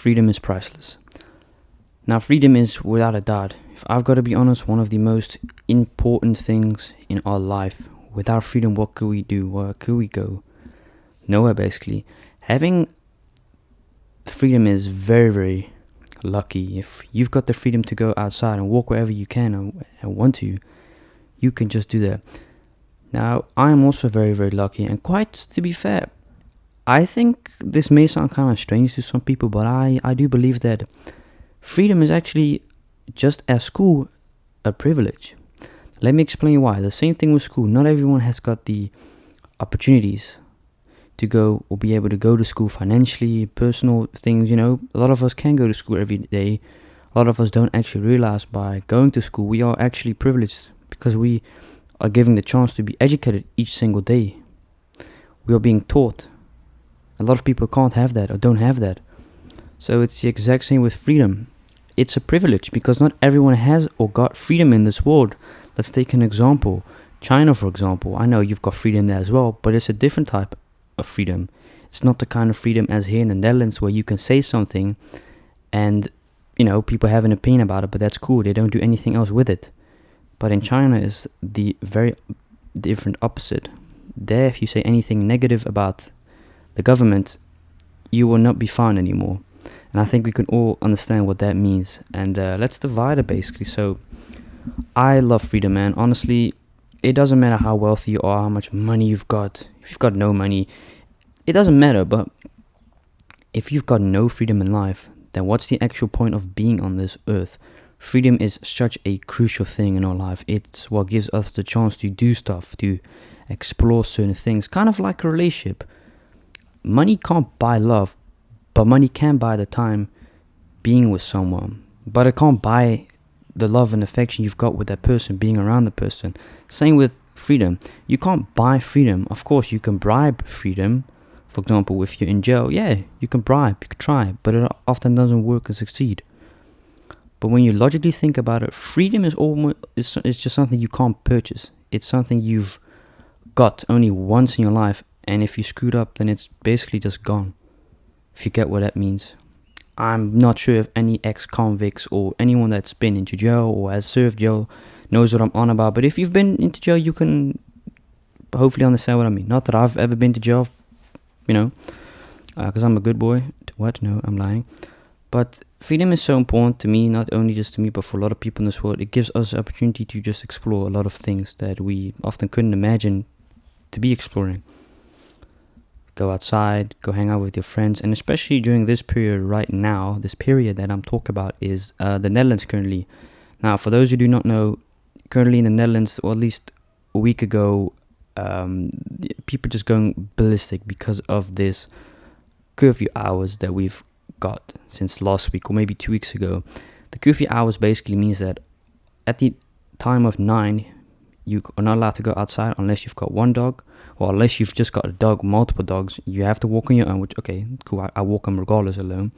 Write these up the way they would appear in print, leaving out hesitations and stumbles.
freedom is priceless. Now, freedom is, without a doubt, if I've got to be honest, one of the most important things in our life. Without freedom, what could we do? Where could we go? Nowhere, basically. Having freedom is very, very lucky. If you've got the freedom to go outside and walk wherever you can and want to, you can just do that. Now, I am also very, very lucky, and quite to be fair, I think this may sound kind of strange to some people, but I do believe that freedom is actually just as school a privilege. Let me explain why. The same thing with school. Not everyone has got the opportunities to go or be able to go to school financially, personal things, A lot of us can go to school every day. A lot of us don't actually realize by going to school we are actually privileged because we are given the chance to be educated each single day. We are being taught. A lot of people can't have that or don't have that. So it's the exact same with freedom. It's a privilege because not everyone has or got freedom in this world. Let's take an example. China, for example. I know you've got freedom there as well, but it's a different type of freedom. It's not the kind of freedom as here in the Netherlands where you can say something and, people have an opinion about it, but that's cool. They don't do anything else with it. But in China is the very different opposite. There, if you say anything negative about the government, you will not be found anymore. And I think we can all understand what that means. And let's divide it basically. So I love freedom, man. Honestly, it doesn't matter how wealthy you are, how much money you've got. If you've got no money, it doesn't matter. But if you've got no freedom in life, then what's the actual point of being on this earth? Freedom is such a crucial thing in our life. It's what gives us the chance to do stuff, to explore certain things. Kind of like a relationship. Money can't buy love, but money can buy the time being with someone. But it can't buy the love and affection you've got with that person, being around the person. Same with freedom. You can't buy freedom. Of course, you can bribe freedom. For example, if you're in jail, yeah, you can bribe, you can try, but it often doesn't work and succeed. But when you logically think about it, freedom is it's just something you can't purchase. It's something you've got only once in your life, and if you screwed up, then it's basically just gone. If you get what that means. I'm not sure if any ex-convicts or anyone that's been into jail or has served jail knows what I'm on about. But if you've been into jail, you can hopefully understand what I mean. Not that I've ever been to jail, because I'm a good boy. What? No, I'm lying. But freedom is so important to me, not only just to me, but for a lot of people in this world. It gives us the opportunity to just explore a lot of things that we often couldn't imagine to be exploring. Go outside, go hang out with your friends, and especially during this period right now, this period that I'm talking about is the Netherlands currently. Now, for those who do not know, currently in the Netherlands, or at least a week ago, people just going ballistic because of this curfew hours that we've got since last week or maybe 2 weeks ago. The curfew hours basically means that at the time of 9, you are not allowed to go outside unless you've got one dog, or unless you've just got a dog, multiple dogs. You have to walk on your own, which, okay, cool, I walk them regardless alone.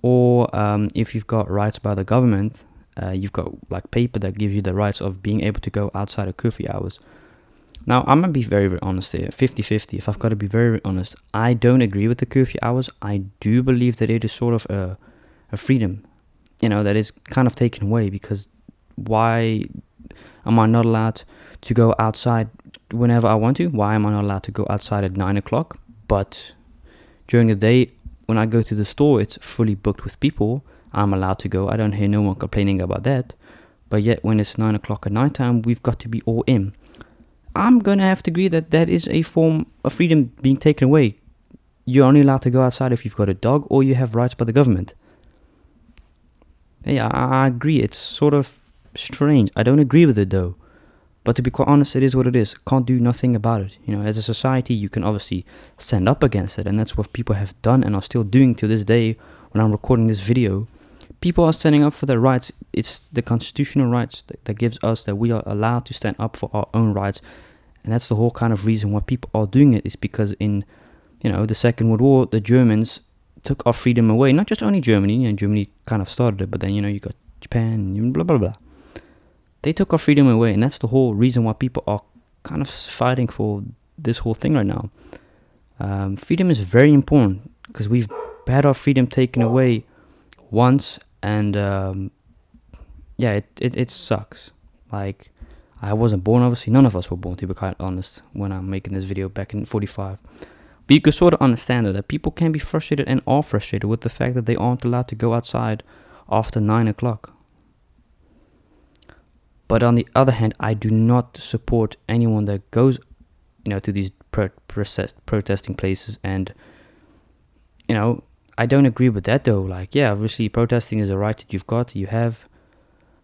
Or if you've got rights by the government, you've got like paper that gives you the rights of being able to go outside of curfew hours. Now, I'm going to be very, very honest here, 50-50, if I've got to be very, very honest. I don't agree with the curfew hours. I do believe that it is sort of a freedom, that is kind of taken away, because why am I not allowed to go outside whenever I want to? Why am I not allowed to go outside at 9 o'clock? But during the day, when I go to the store, it's fully booked with people. I'm allowed to go. I don't hear no one complaining about that. But yet, when it's 9 o'clock at night time, we've got to be all in. I'm going to have to agree that that is a form of freedom being taken away. You're only allowed to go outside if you've got a dog or you have rights by the government. Yeah, I agree. It's sort of strange. I don't agree with it though. But to be quite honest, it is what it is. Can't do nothing about it. As a society, you can obviously stand up against it. And that's what people have done and are still doing to this day when I'm recording this video. People are standing up for their rights. It's the constitutional rights that gives us that we are allowed to stand up for our own rights. And that's the whole kind of reason why people are doing it, is because in, the Second World War, the Germans took our freedom away. Not just only Germany, and Germany kind of started it, but then, you got Japan, and blah, blah, blah. They took our freedom away, and that's the whole reason why people are kind of fighting for this whole thing right now. Freedom is very important because we've had our freedom taken away once, and yeah, it sucks. Like, I wasn't born, obviously. None of us were born, to be quite honest, when I'm making this video back in 45. But you can sort of understand, though, that people can be frustrated and are frustrated with the fact that they aren't allowed to go outside after 9 o'clock. But on the other hand, I do not support anyone that goes, to these protesting places. And, I don't agree with that, though. Like, yeah, obviously protesting is a right that you have.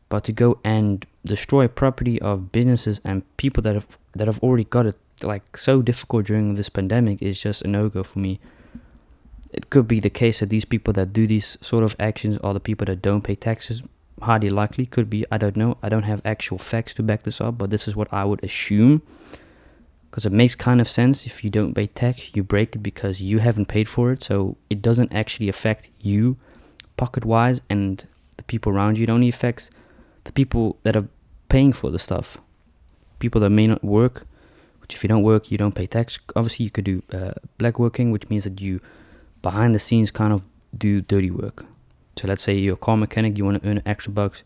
But to go and destroy property of businesses and people that have already got it like so difficult during this pandemic is just a no-go for me. It could be the case that these people that do these sort of actions are the people that don't pay taxes. Highly likely, could be. I don't know. I don't have actual facts to back this up, but this is what I would assume. Because it makes kind of sense. If you don't pay tax, you break it because you haven't paid for it. So it doesn't actually affect you pocket-wise and the people around you. It only affects the people that are paying for the stuff. People that may not work, which if you don't work, you don't pay tax. Obviously, you could do black working, which means that you, behind the scenes, kind of do dirty work. So let's say you're a car mechanic, you want to earn extra bucks.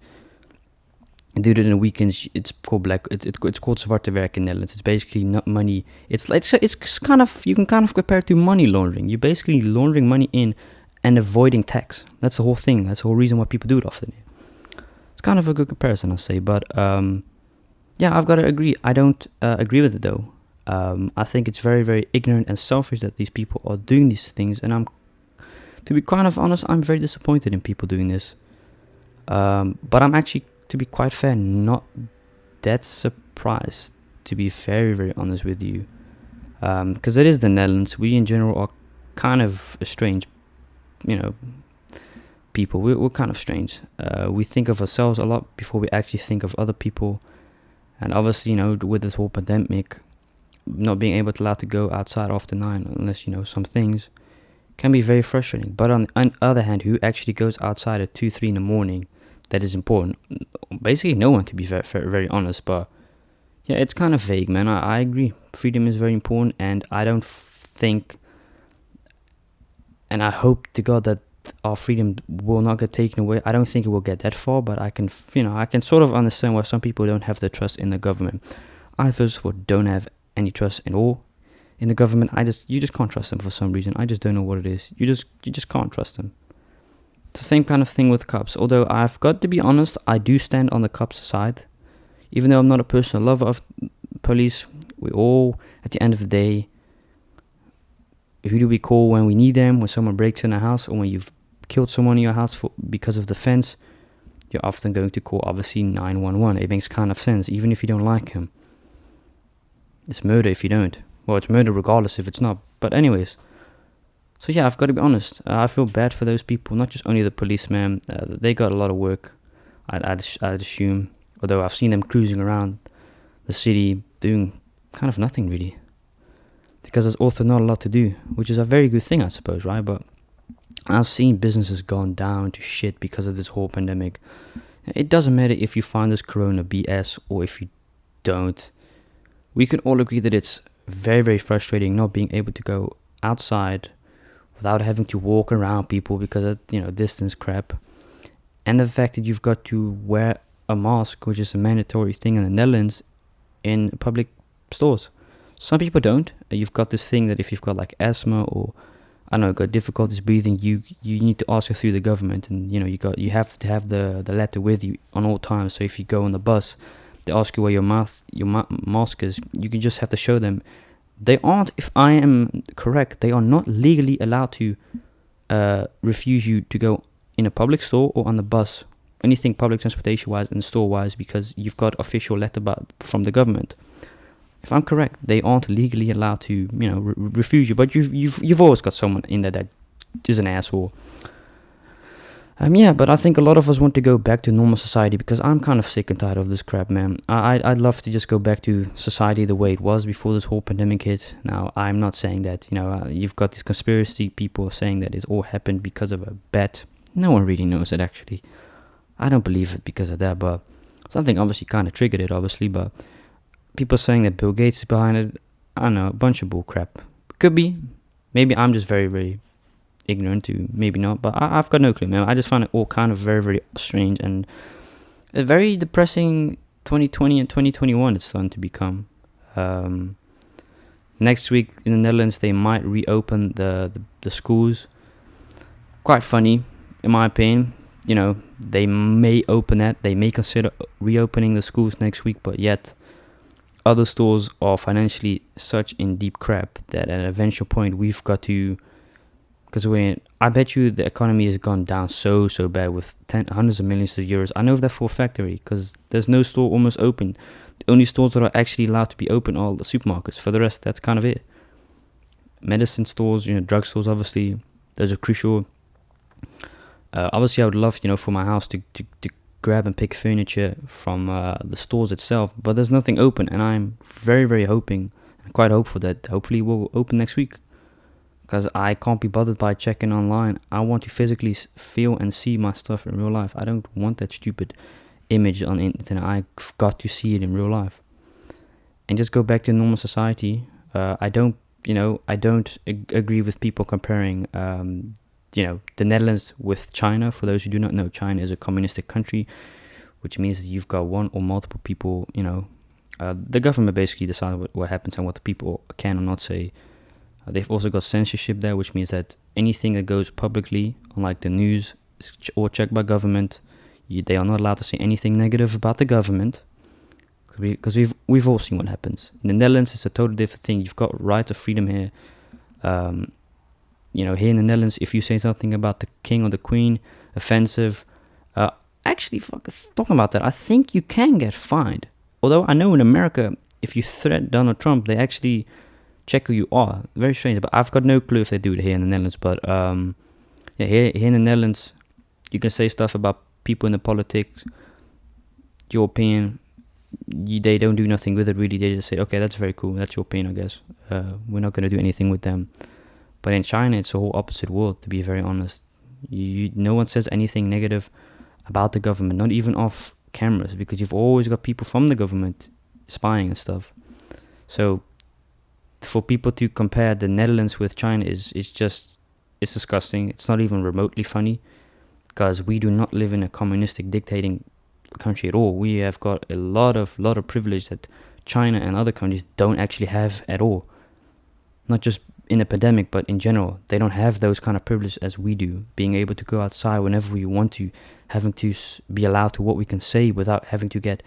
You do it in the weekends. It's called it's called zwarte werk in Netherlands. It's basically not money. It's kind of, you can kind of compare it to money laundering. You're basically laundering money in and avoiding tax. That's the whole thing. That's the whole reason why people do it often. It's kind of a good comparison, I'll say. But yeah, I've got to agree. I don't agree with it, though. I think it's very, very ignorant and selfish that these people are doing these things. And to be kind of honest, I'm very disappointed in people doing this. But I'm actually, to be quite fair, not that surprised, to be very, very honest with you. Because it is the Netherlands. We in general are kind of a strange, people. We're kind of strange. We think of ourselves a lot before we actually think of other people. And obviously, with this whole pandemic, not being able to go outside after 9 unless some things can be very frustrating. But on the other hand, who actually goes outside at 2-3 in the morning? That is important. Basically no one, to be very, very, very honest. But yeah, it's kind of vague, man. I agree, freedom is very important, and I don't think, and I hope to God that our freedom will not get taken away. I don't think it will get that far, but I can sort of understand why some people don't have the trust in the government. I first of all don't have any trust at all in the government. You just can't trust them for some reason. I just don't know what it is. You just can't trust them. It's the same kind of thing with cops. Although I've got to be honest, I do stand on the cops' side. Even though I'm not a personal lover of police, we all, at the end of the day, who do we call when we need them? When someone breaks in a house, or when you've killed someone in your house because of the fence, you're often going to call, obviously, 911. It makes kind of sense, even if you don't like him. It's murder if you don't. Well, it's murder regardless if it's not. But anyways. So yeah, I've got to be honest. I feel bad for those people, not just only the policemen. They got a lot of work, I'd assume. Although I've seen them cruising around the city doing kind of nothing really. Because there's also not a lot to do, which is a very good thing, I suppose, right? But I've seen businesses gone down to shit because of this whole pandemic. It doesn't matter if you find this corona BS or if you don't. We can all agree that it's very, very frustrating not being able to go outside without having to walk around people because of, distance crap. And the fact that you've got to wear a mask, which is a mandatory thing in the Netherlands, in public stores. Some people don't. You've got this thing that if you've got like asthma or, I don't know, got difficulties breathing, you need to ask through the government. And, you have to have the letter with you on all times. So if you go on the bus, they ask you where your mask is. You can just have to show them. They aren't, if I am correct, they are not legally allowed to refuse you to go in a public store or on the bus, anything public transportation wise and store wise, because you've got official letter from the government. If I'm correct, they aren't legally allowed to, refuse you. But you've always got someone in there that is an asshole. Yeah, but I think a lot of us want to go back to normal society because I'm kind of sick and tired of this crap, man. I'd love to just go back to society the way it was before this whole pandemic hit. Now, I'm not saying that, you've got these conspiracy people saying that it all happened because of a bet. No one really knows it, actually. I don't believe it because of that, but something obviously kind of triggered it, obviously, but people saying that Bill Gates is behind it, I don't know, a bunch of bull crap. Could be. Maybe I'm just very, very ignorant to maybe not, but I've got no clue, man. I just find it all kind of very, very strange and a very depressing 2020 and 2021 it's starting to become. Next week in the Netherlands, they might reopen the schools. Quite funny, in my opinion. You know, they may open that. They may consider reopening the schools next week, but yet other stores are financially such in deep crap that at an eventual point we've got to, because I bet you the economy has gone down so bad with hundreds of millions of euros. I know that for a factory because there's no store almost open. The only stores that are actually allowed to be open are the supermarkets. For the rest, that's kind of it. Medicine stores, drugstores, obviously, those are crucial. Obviously, I would love, for my house to grab and pick furniture from the stores itself, but there's nothing open, and I'm very, very hoping, and quite hopeful that hopefully we'll open next week, because I can't be bothered by checking online. I want to physically feel and see my stuff in real life. I don't want that stupid image on the internet. I've got to see it in real life. And just go back to normal society. I don't agree with people comparing the Netherlands with China. For those who do not know, China is a communistic country, which means that you've got one or multiple people, the government basically decides what happens and what the people can or not say. They've also got censorship there, which means that anything that goes publicly on like the news is all checked by government. They are not allowed to say anything negative about the government, because we've all seen what happens. In the Netherlands, it's a totally different thing. You've got right of freedom here. Here in the Netherlands, if you say something about the king or the queen, offensive, talking about that, I think you can get fined. Although I know in America, if you threat Donald Trump, they actually check who you are. Very strange, but I've got no clue if they do it here in the Netherlands. But here in the Netherlands, you can say stuff about people in the politics, your opinion. They don't do nothing with it really. They just say, okay, that's very cool, that's your opinion, I guess. We're not going to do anything with them. But in China, it's a whole opposite world, to be very honest. No one says anything negative about the government, not even off cameras, because you've always got people from the government spying and stuff. So for people to compare the Netherlands with China is it's disgusting. It's not even remotely funny, because we do not live in a communistic dictating country at all. We have got a lot of privilege that China and other countries don't actually have at all. Not just in a pandemic, but in general, they don't have those kind of privilege as we do. Being able to go outside whenever we want to, having to be allowed to what we can say without having to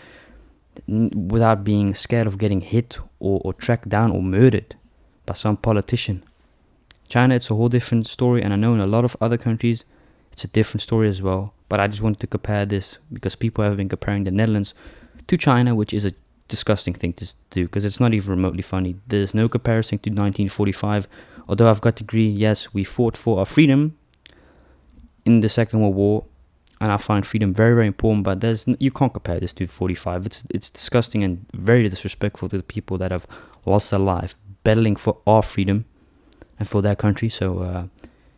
without being scared of getting hit or tracked down or murdered by some politician. China, it's a whole different story, and I know in a lot of other countries it's a different story as well. But I just wanted to compare this because people have been comparing the Netherlands to China, which is a disgusting thing to do, because it's not even remotely funny. There's no comparison to 1945. Although I've got to agree, yes, we fought for our freedom in the Second World War, and I find freedom very, very important, but you can't compare this to 45. It's disgusting and very disrespectful to the people that have lost their life battling for our freedom and for their country. So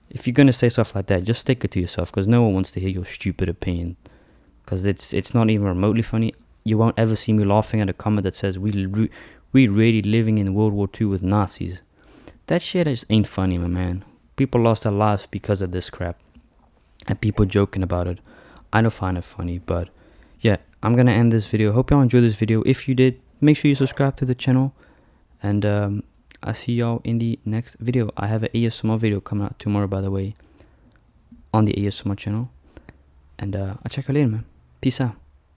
if you're going to say stuff like that, just stick it to yourself, because no one wants to hear your stupid opinion, because it's not even remotely funny. You won't ever see me laughing at a comment that says we really living in World War II with Nazis. That shit just ain't funny, my man. People lost their lives because of this crap, and people joking about it. I don't find it funny, but yeah, I'm gonna end this video. Hope y'all enjoyed this video. If you did, make sure you subscribe to the channel, and I'll see y'all in the next video. I have an ASMR video coming out tomorrow, by the way, on the ASMR channel, and I'll check you later, man. Peace out.